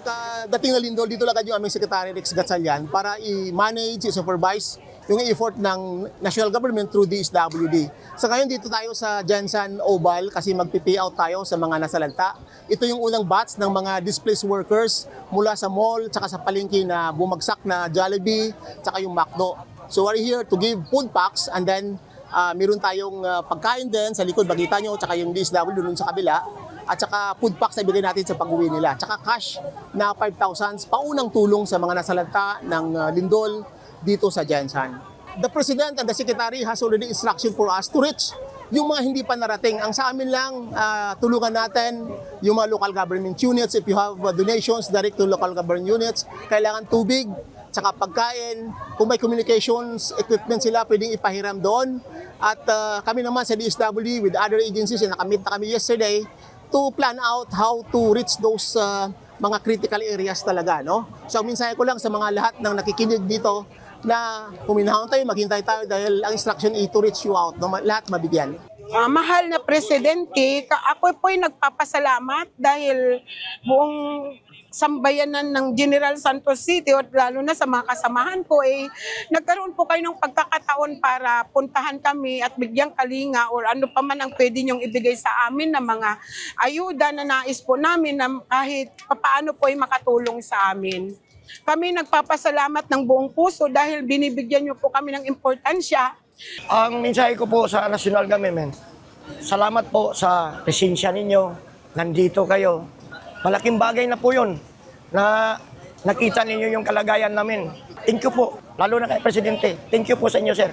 pagkadating na lindol, dito agad yung aming Secretary Rex Gatchalian para i-manage, i-supervise yung effort ng national government through DSWD. So ngayon dito tayo sa Jensen Oval kasi mag-pay out tayo sa mga nasalanta. Ito yung unang batch ng mga displaced workers mula sa mall tsaka sa palengke na bumagsak na Jollibee tsaka yung McDo. So we're here to give food packs and then meron tayong pagkain din sa likod, makita nyo, tsaka yung DSWD dun sa kabila. At saka food packs na ibigay natin sa pag-uwi nila. Tsaka cash na 5,000 paunang tulong sa mga nasalanta ng lindol dito sa Jensen. The President and the Secretary has already instruction for us to reach yung mga hindi pa narating. Ang sa amin lang, tulungan natin yung mga local government units. If you have donations direct to local government units, kailangan tubig, tsaka pagkain. Kung may communications equipment sila, pwedeng ipahiram doon. At kami naman sa DSWD with other agencies, nakamit na kami yesterday to plan out how to reach those mga critical areas talaga. No? So minsan ko lang sa mga lahat ng nakikinig dito na puminahon tayo, maghintay tayo dahil ang instruction is to reach you out. No? Lahat mabigyan. Mahal na Presidente, ako po'y nagpapasalamat dahil buong sambayanan ng General Santos City at lalo na sa mga kasamahan ko nagkaroon po kayo ng pagkakataon para puntahan kami at bigyang kalinga or ano pa man ang pwede niyong ibigay sa amin na mga ayuda na nais po namin na kahit papaano po ay makatulong sa amin. Kami nagpapasalamat ng buong puso dahil binibigyan niyo po kami ng importansya. Ang mensahe ko po sa national government, salamat po sa presensya ninyo, nandito kayo. Malaking bagay na po yun na nakita ninyo yung kalagayan namin. Thank you po, lalo na kay Presidente. Thank you po sa inyo, sir.